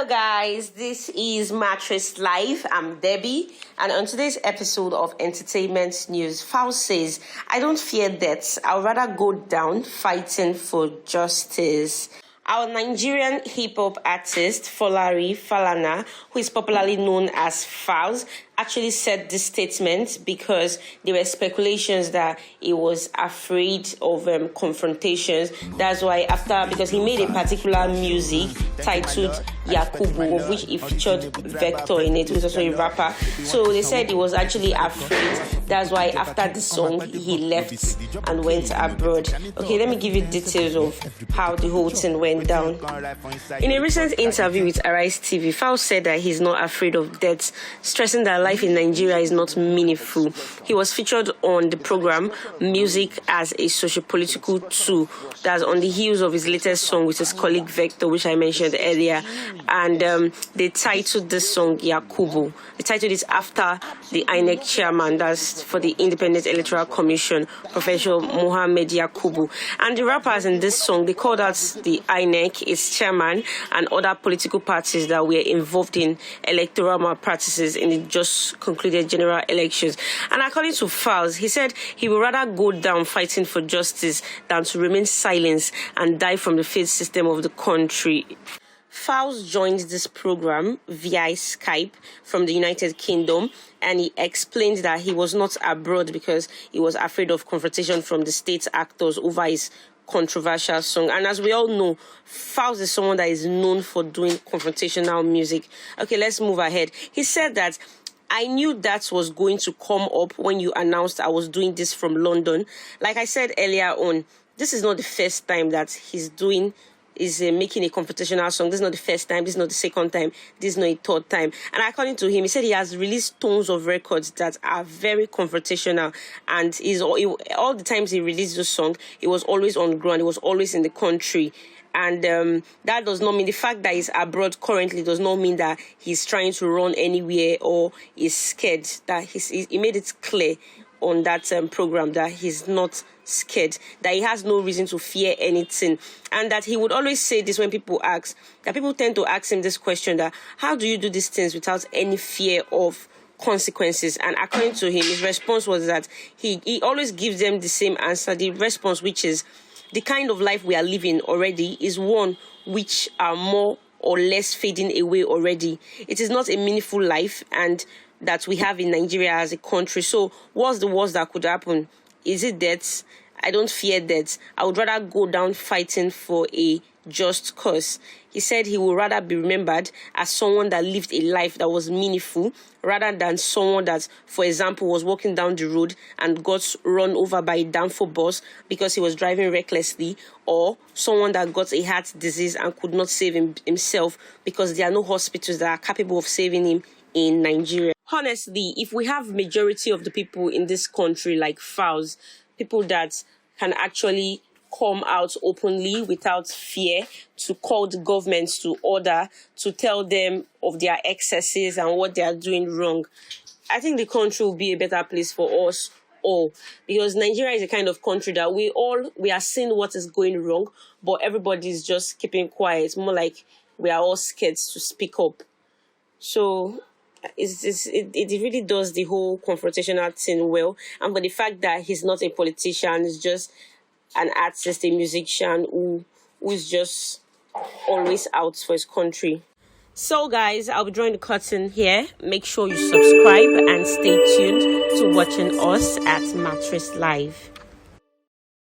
Hello guys, this is Mattress Live. I'm Debbie, and on today's episode of Entertainment News, Falz says, "I don't fear death. I'd rather go down fighting for justice." Our Nigerian hip-hop artist, Falana, who is popularly known as Falz, actually said this statement because there were speculations that he was afraid of confrontations. That's why because he made a particular music titled Yakubu, of which he featured Vector in it, who's also a rapper. So they said he was actually afraid. That's why after the song, he left and went abroad. Okay, let me give you details of how the whole thing went down. In a recent interview with Arise TV, Falz said that he's not afraid of death, stressing that life in Nigeria is not meaningful. He was featured on the program Music as a Socio-Political Tool. That's on the heels of his latest song with his colleague Vector, which I mentioned earlier. And they titled this song Yakubu. They titled it after the INEC chairman, that's for the Independent Electoral Commission, Professor Mohammed Yakubu. And the rappers in this song, they called out the INEC, its chairman, and other political parties that were involved in electoral malpractices in the just concluded general elections. And according to Falz, he said he would rather go down fighting for justice than to remain silent and die from the faith system of the country. Falz joined this program via Skype from the United Kingdom, and he explained that he was not abroad because he was afraid of confrontation from the state actors over his controversial song. And as we all know, Falz is someone that is known for doing confrontational music. Okay, let's move ahead. He said that, "I knew that was going to come up when you announced I was doing this from London. Like I said earlier on, this is not the first time that he's making a confrontational song. This is not the first time. This is not the second time. This is not a third time." And according to him, he said he has released tons of records that are very confrontational. And all the times he released the song, it was always on ground. It was always in the country. And that does not mean the fact that he's abroad currently does not mean that he's trying to run anywhere or is scared. That he made it clear on that program that he's not scared, that he has no reason to fear anything, and that he would always say this when people ask, that people tend to ask him this question, that how do you do these things without any fear of consequences? And according to him, his response was that he always gives them the same answer. The response, which is, the kind of life we are living already is one which are more or less fading away already. It is not a meaningful life and that we have in Nigeria as a country. So what's the worst that could happen? Is it death? I don't fear death. I would rather go down fighting for a just cause. He said he would rather be remembered as someone that lived a life that was meaningful rather than someone that, for example, was walking down the road and got run over by a downfall bus because he was driving recklessly, or someone that got a heart disease and could not save himself because there are no hospitals that are capable of saving him in Nigeria. Honestly, if we have majority of the people in this country like Falz, people that can actually come out openly without fear to call the government to order, to tell them of their excesses and what they are doing wrong, I think the country will be a better place for us all. Because Nigeria is a kind of country that we are seeing what is going wrong, but everybody is just keeping quiet. More like we are all scared to speak up. So it really does the whole confrontational thing well. And for the fact that he's not a politician, he's just an artist, a musician who's just always out for his country. So guys, I'll be drawing the curtain here. Make sure you subscribe and stay tuned to watching us at Mattress Live.